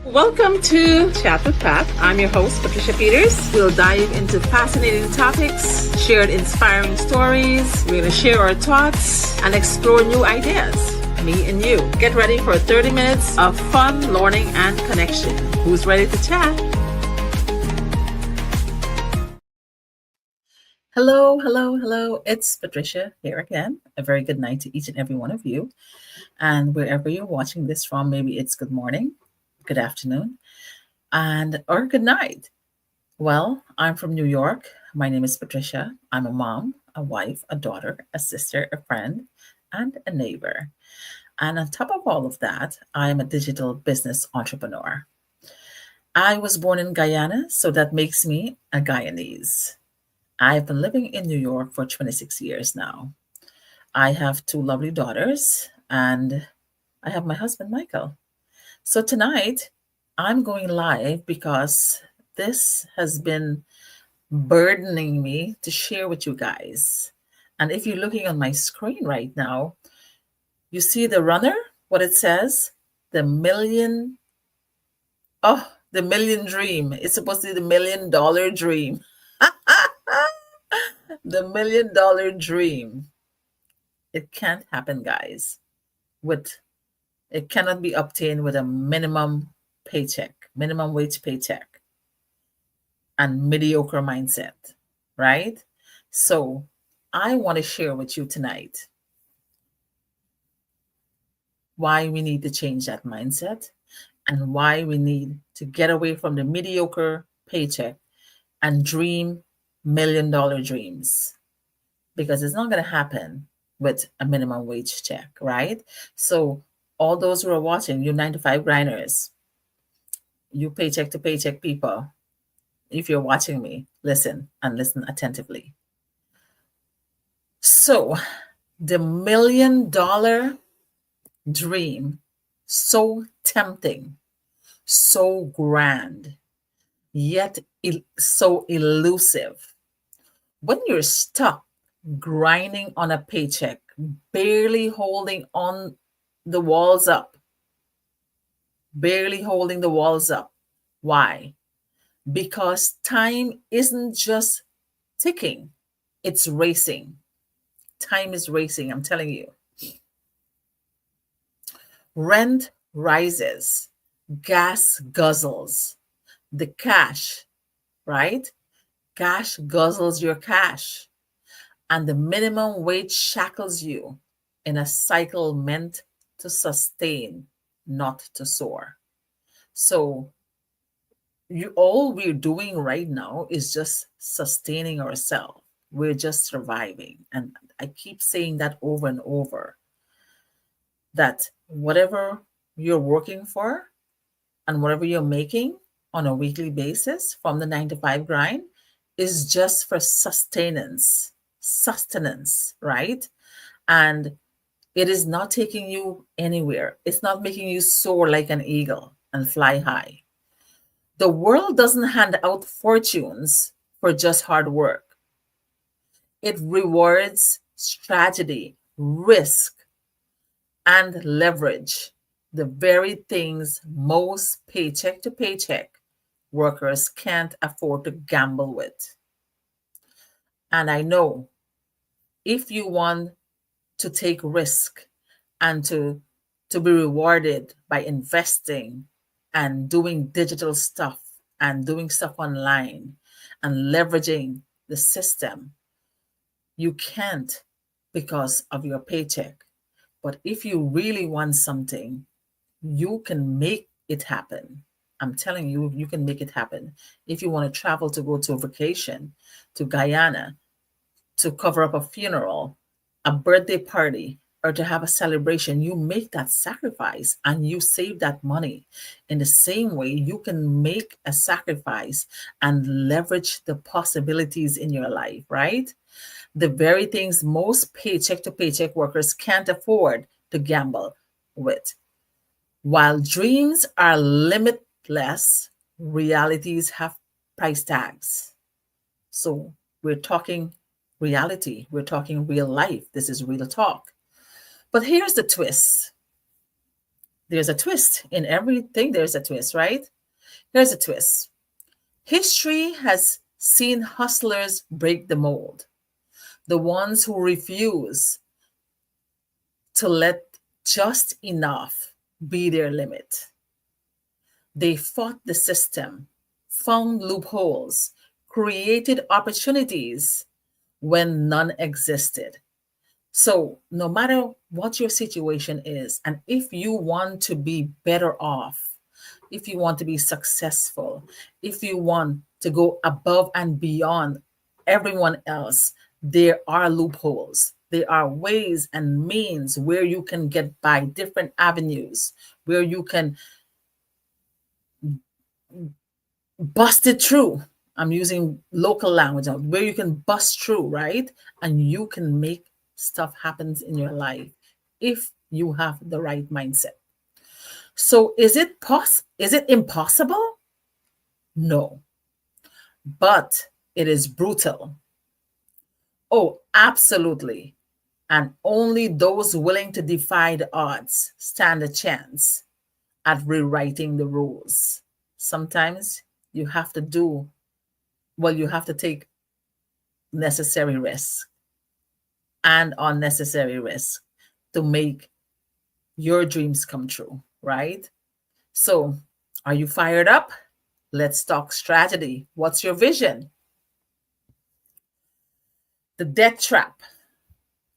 Welcome to Chat with Pat. I'm your host, Patricia Peters. We'll dive into fascinating topics, share inspiring stories. We're going to share our thoughts and explore new ideas. Me and you. Get ready for 30 minutes of fun, learning, and connection. Who's ready to chat? Hello. It's Patricia here again. A very good night to each and every one of you. And wherever you're watching this from, maybe it's good morning, good afternoon, and or good night. Well, I'm from New York. My name is Patricia. I'm a mom, a wife, a daughter, a sister, a friend, and a neighbor. And on top of all of that, I'm a digital business entrepreneur. I was born in Guyana, so that makes me a Guyanese. I've been living in New York for 26 years now. I have two lovely daughters, and I have my husband, Michael. So tonight, I'm going live because this has been burdening me to share with you guys. And if you're looking on my screen right now, you see the runner, what it says, the million, the million dream. It's supposed to be the $1 million dream. The $1 million dream. It can't happen, guys. It cannot be obtained with a minimum wage paycheck, and mediocre mindset, right? So I want to share with you tonight why we need to change that mindset and why we need to get away from the mediocre paycheck and dream $1 million dreams, because it's not going to happen with a minimum wage check, right? So all those who are watching, you 9 to 5 grinders, you paycheck to paycheck people, if you're watching me, listen and listen attentively. So the $1 million dream, so tempting, so grand, yet so elusive. When you're stuck grinding on a paycheck, barely holding on the walls up, Why? Because time isn't just ticking, it's racing. Time is racing, I'm telling you. Rent rises, gas guzzles, the cash, right? Cash guzzles your cash, and the minimum wage shackles you in a cycle meant to sustain, not to soar. So all we're doing right now is just sustaining ourselves. We're just surviving. And I keep saying that over and over, that whatever you're working for and whatever you're making on a weekly basis from the 9 to 5 grind is just for sustenance, right? And it is not taking you anywhere. It's not making you soar like an eagle and fly high. The world doesn't hand out fortunes for just hard work. It rewards strategy, risk, and leverage, the very things most paycheck to paycheck workers can't afford to gamble with. And I know if you want to take risk and to be rewarded by investing and doing digital stuff and doing stuff online and leveraging the system, you can't because of your paycheck. But if you really want something, you can make it happen. I'm telling you, you can make it happen. If you want to travel to go to a vacation to Guyana, to cover up a funeral, a birthday party, or to have a celebration, you make that sacrifice and you save that money. In the same way, you can make a sacrifice and leverage the possibilities in your life, right? The very things most paycheck to paycheck workers can't afford to gamble with. While dreams are limitless, realities have price tags. So we're talking reality, we're talking real life. This is real talk. But here's the twist. There's a twist in everything. There's a twist, right? Here's a twist. History has seen hustlers break the mold, the ones who refuse to let just enough be their limit. They fought the system, found loopholes, created opportunities when none existed. So, no matter what your situation is, and if you want to be better off, if you want to be successful, if you want to go above and beyond everyone else, there are loopholes. There are ways and means where you can get by, different avenues where you can bust it through. I'm using local language where you can bust through, right? And you can make stuff happens in your life if you have the right mindset. So is it impossible? No, but it is brutal. Oh, absolutely. And only those willing to defy the odds stand a chance at rewriting the rules. Sometimes you have to do, well, you have to take necessary risks and unnecessary risks to make your dreams come true, right? So, are you fired up? Let's talk strategy. What's your vision? The debt trap.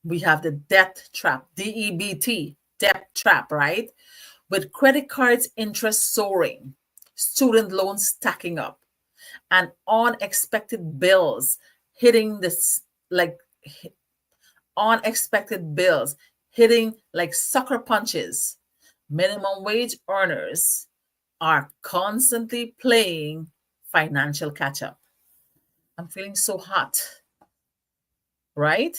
We have the debt trap, DEBT, debt trap, right? With credit cards interest soaring, student loans stacking up, and unexpected bills hitting this like unexpected bills hitting like sucker punches. Minimum wage earners are constantly playing financial catch up. I'm feeling so hot, right?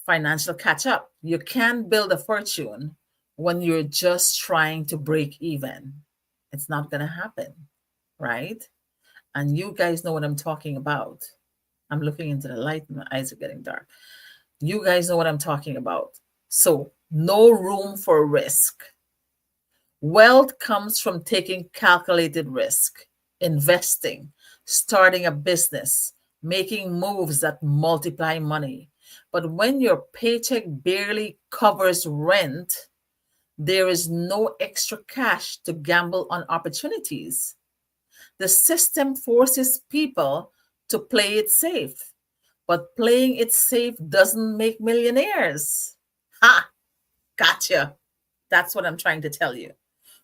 Financial catch up. You can't build a fortune when you're just trying to break even. It's not going to happen, right? And you guys know what I'm talking about. I'm looking into the light, my eyes are getting dark. You guys know what I'm talking about. So, no room for risk. Wealth comes from taking calculated risk, investing, starting a business, making moves that multiply money. But when your paycheck barely covers rent, there is no extra cash to gamble on opportunities. The system forces people to play it safe, but playing it safe doesn't make millionaires. Ha! Gotcha. That's what I'm trying to tell you.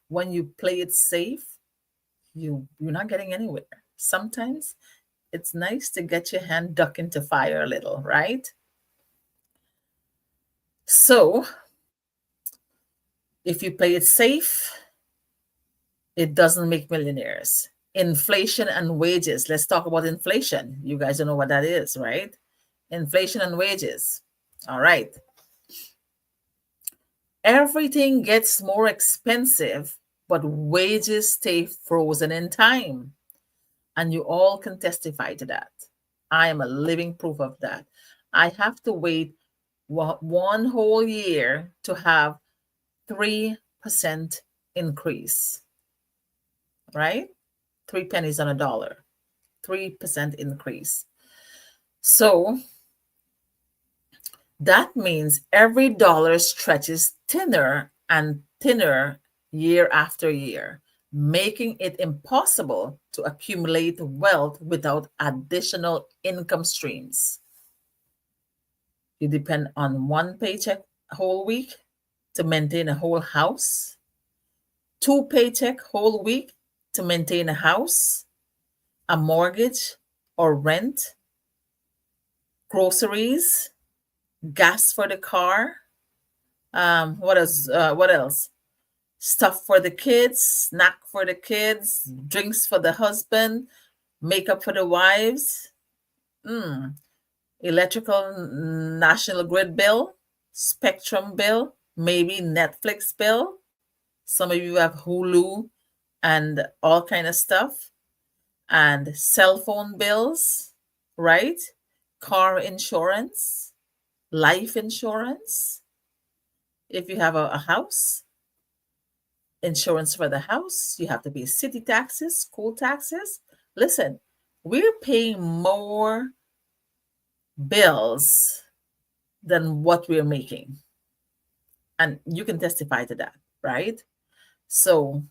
When you play it safe, you're not getting anywhere. Sometimes it's nice to get your hand duck into fire a little, right? So if you play it safe, it doesn't make millionaires. Inflation and wages. Let's talk about inflation. You guys don't know what that is, right? Inflation and wages. All right. Everything gets more expensive, but wages stay frozen in time. And you all can testify to that. I am a living proof of that. I have to wait one whole year to have 3% increase, right? 3 pennies on a dollar, 3% increase. So that means every dollar stretches thinner and thinner year after year, making it impossible to accumulate wealth without additional income streams. You depend on one paycheck a whole week to maintain a whole house, two paycheck whole week to maintain a house, a mortgage or rent, groceries, gas for the car. What else? What else? Stuff for the kids, snack for the kids, drinks for the husband, makeup for the wives, electrical national grid bill, spectrum bill, maybe Netflix bill. Some of you have Hulu and all kind of stuff, and cell phone bills, right? Car insurance, life insurance, if you have a house, insurance for the house, you have to pay city taxes, school taxes. Listen, we're paying more bills than what we're making. And you can testify to that, right? So,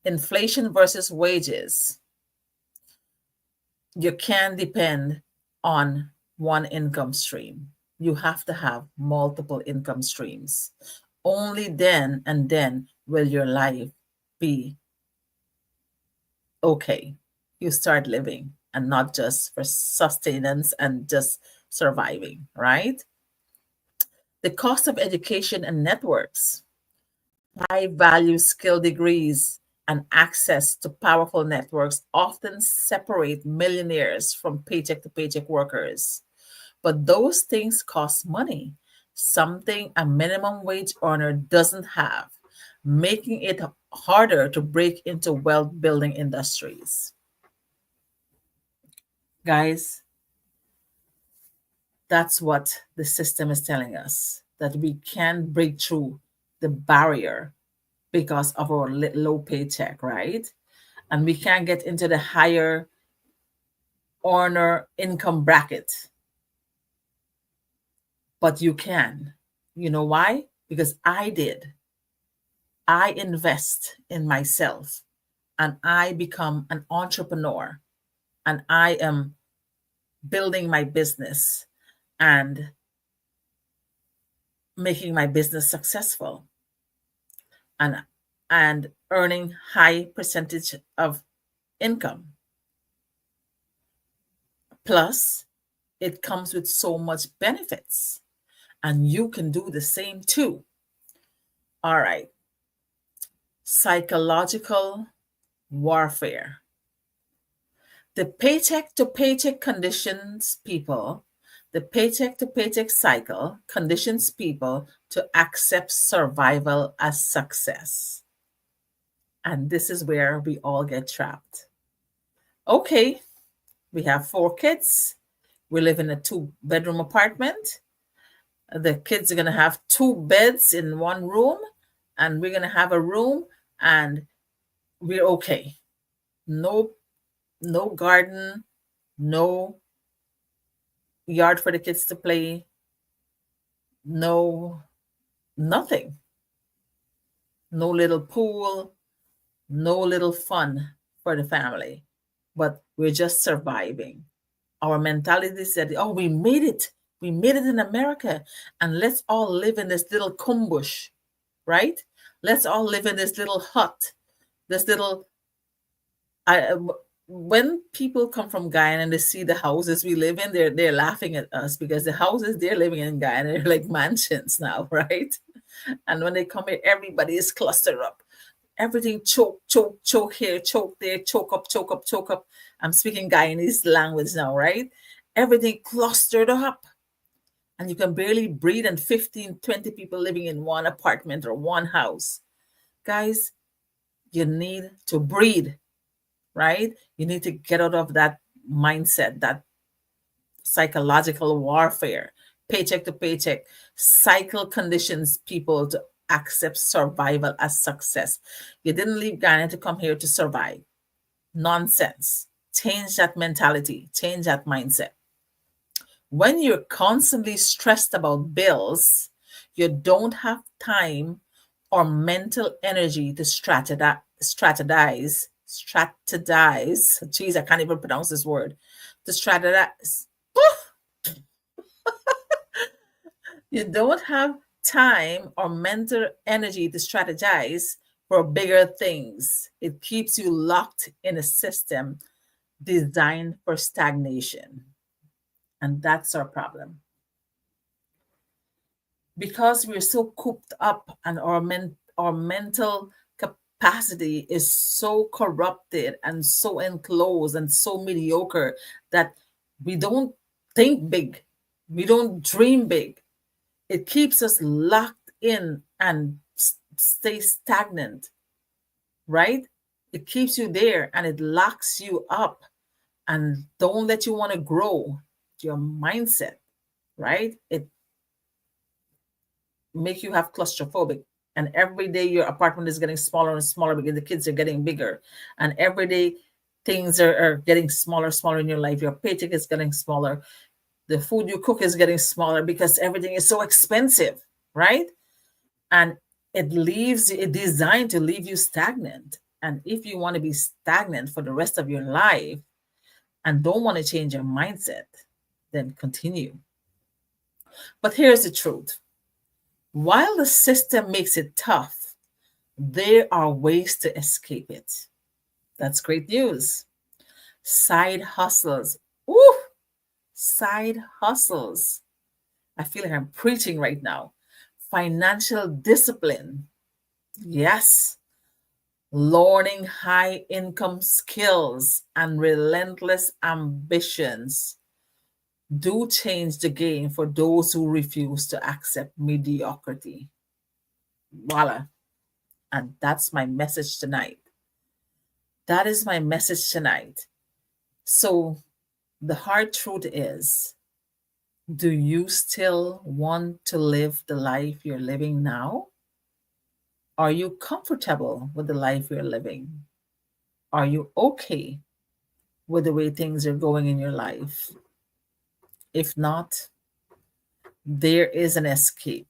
inflation versus wages, you can't depend on one income stream. You have to have multiple income streams. Only then and then will your life be okay. You start living and not just for sustenance and just surviving, right? The cost of education and networks, high value skill degrees, and access to powerful networks often separate millionaires from paycheck to paycheck workers. But those things cost money, something a minimum wage earner doesn't have, making it harder to break into wealth building industries. Guys, that's what the system is telling us, that we can break through the barrier because of our low paycheck, right? And we can't get into the higher earner income bracket, but you can. You know why? Because I did. I invest in myself and I become an entrepreneur and I am building my business and making my business successful and earning high percentage of income. Plus, it comes with so much benefits and you can do the same too. All right. Psychological warfare. The paycheck to paycheck conditions people, the paycheck to paycheck cycle conditions people to accept survival as success. And this is where we all get trapped. Okay, we have 4 kids. We live in a 2-bedroom apartment. The kids are going to have 2 beds in one room, and we're going to have a room, and we're okay. No, no garden, no yard for the kids to play, no nothing, no little pool, no little fun for the family, but we're just surviving. Our mentality said, oh, we made it in America, and let's all live in this little kumbush, right? Let's all live in this little hut, this little I when people come from Guyana and they see the houses we live in, they're laughing at us because the houses they're living in Guyana are like mansions now, right? And when they come here, everybody is clustered up. Everything choke, choke, choke here, choke there, choke up, choke up, choke up. I'm speaking Guyanese language now, right? Everything clustered up. And you can barely breathe, and 15, 20 people living in one apartment or one house. Guys, you need to breathe, right? You need to get out of that mindset, that psychological warfare, paycheck to paycheck, cycle conditions people to accept survival as success. You didn't leave Ghana to come here to survive. Nonsense. Change that mentality, change that mindset. When you're constantly stressed about bills, you don't have time or mental energy to strategize. Geez, I can't even pronounce this word. To strategize. You don't have time or mental energy to strategize for bigger things. It keeps you locked in a system designed for stagnation. And that's our problem. Because we're so cooped up and our mental capacity is so corrupted and so enclosed and so mediocre that we don't think big. We don't dream big. It keeps us locked in and stay stagnant, right? It keeps you there and it locks you up and don't let you want to grow your mindset, right? It make you have claustrophobic and every day your apartment is getting smaller and smaller because the kids are getting bigger, and every day things are getting smaller in your life. Your paycheck is getting smaller. The food you cook is getting smaller because everything is so expensive, right? And it's designed to leave you stagnant. And if you want to be stagnant for the rest of your life and don't want to change your mindset, then continue. But here's the truth. While the system makes it tough, there are ways to escape it. That's great news. Side hustles. Ooh, side hustles. I feel like I'm preaching right now. Financial discipline. Yes. Learning high income skills and relentless ambitions do change the game for those who refuse to accept mediocrity. Voila. And that's my message tonight. That is my message tonight. So the hard truth is, do you still want to live the life you're living now? Are you comfortable with the life you're living? Are you okay with the way things are going in your life? If not, there is an escape.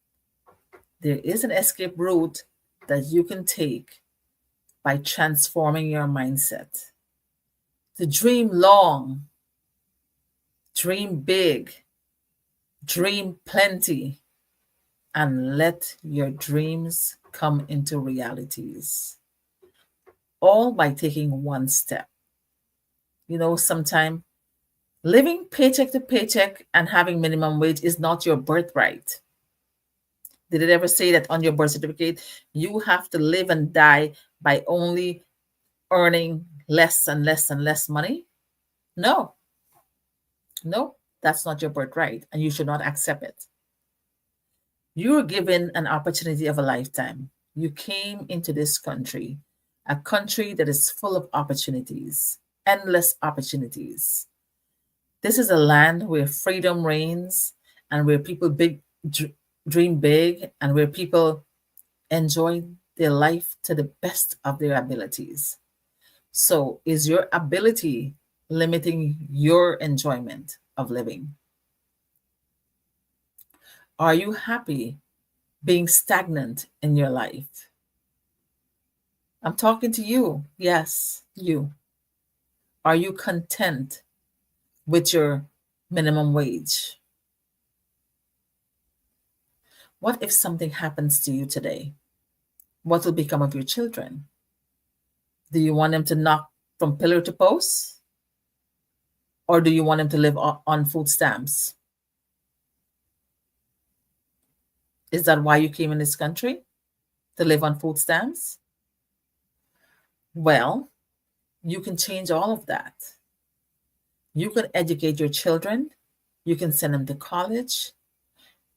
There is an escape route that you can take by transforming your mindset. To dream long, dream big, dream plenty, and let your dreams come into realities. All by taking one step. Sometimes living paycheck to paycheck and having minimum wage is not your birthright. Did it ever say that on your birth certificate, you have to live and die by only earning less and less and less money? No, no, that's not your birthright, and you should not accept it. You're given an opportunity of a lifetime. You came into this country, a country that is full of opportunities, endless opportunities. This is a land where freedom reigns and where people dream big and where people enjoy their life to the best of their abilities. So, is your ability limiting your enjoyment of living? Are you happy being stagnant in your life? I'm talking to you. Yes, you. Are you content with your minimum wage? What if something happens to you today? What will become of your children? Do you want them to knock from pillar to post? Or do you want them to live on food stamps? Is that why you came in this country? To live on food stamps? Well, you can change all of that. You can educate your children. You can send them to college.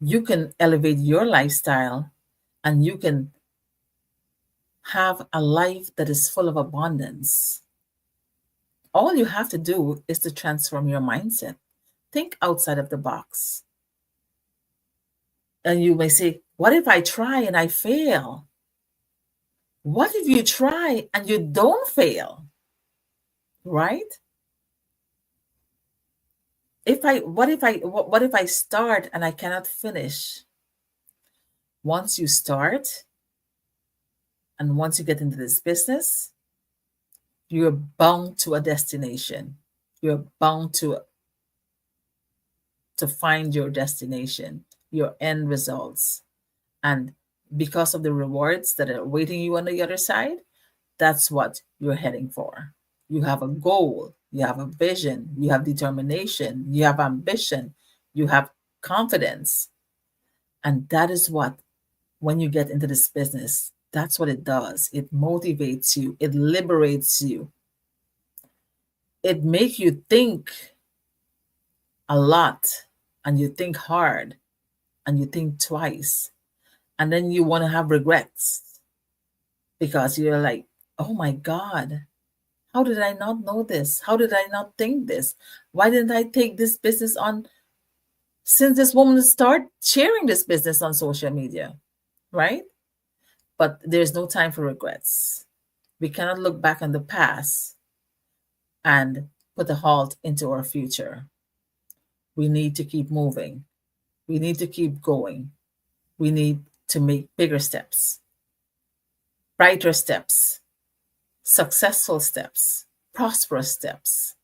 You can elevate your lifestyle, and you can have a life that is full of abundance. All you have to do is to transform your mindset. Think outside of the box. And you may say, what if I try and I fail? What if you try and you don't fail? Right? What if I start and I cannot finish? Once you start and once you get into this business, you're bound to a destination. You're bound to find your destination, your end results. And because of the rewards that are awaiting you on the other side, that's what you're heading for. You have a goal, you have a vision, you have determination, you have ambition, you have confidence. And that is what, when you get into this business, that's what it does. It motivates you, it liberates you, it makes you think a lot, and you think hard, and you think twice, and then you want to have regrets because you're like, oh my God, how did I not know this? How did I not think this? Why didn't I take this business on since this woman started sharing this business on social media, right? But there's no time for regrets. We cannot look back on the past and put a halt into our future. We need to keep moving. We need to keep going. We need to make bigger steps, brighter steps, successful steps, prosperous steps.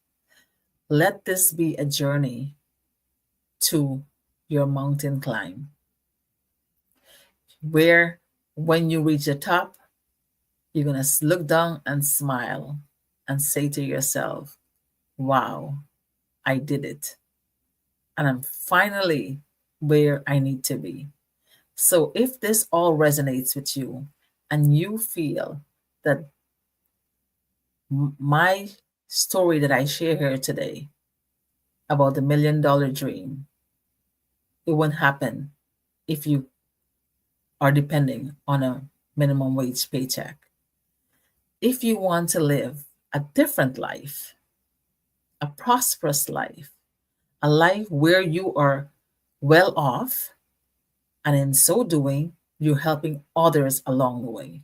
Let this be a journey to your mountain climb, where when you reach the top, you're going to look down and smile and say to yourself, wow, I did it. And I'm finally where I need to be. So if this all resonates with you and you feel that my story that I share here today about the $1 million dream, it won't happen if you are depending on a minimum wage paycheck. If you want to live a different life, a prosperous life, a life where you are well off, and in so doing, you're helping others along the way.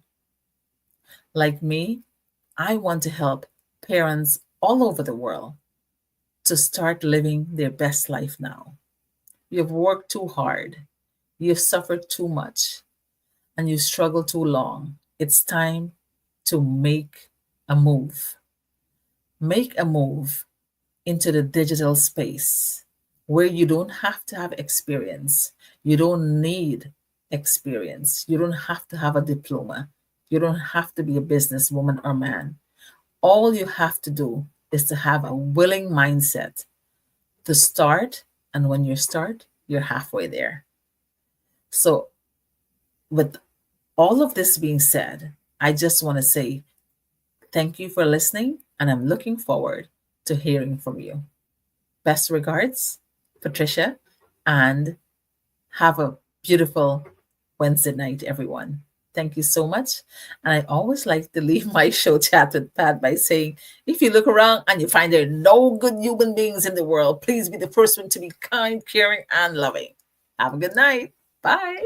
Like me, I want to help parents all over the world to start living their best life now. You've worked too hard, you've suffered too much, and you struggled too long. It's time to make a move. Make a move into the digital space where you don't have to have experience. You don't need experience. You don't have to have a diploma. You don't have to be a businesswoman or man. All you have to do is to have a willing mindset to start. And when you start, you're halfway there. So, with all of this being said, I just want to say thank you for listening, and I'm looking forward to hearing from you. Best regards, Patricia, and have a beautiful Wednesday night, everyone. Thank you so much. And I always like to leave my show chat with Pat by saying, if you look around and you find there are no good human beings in the world, please be the first one to be kind, caring, and loving. Have a good night. Bye.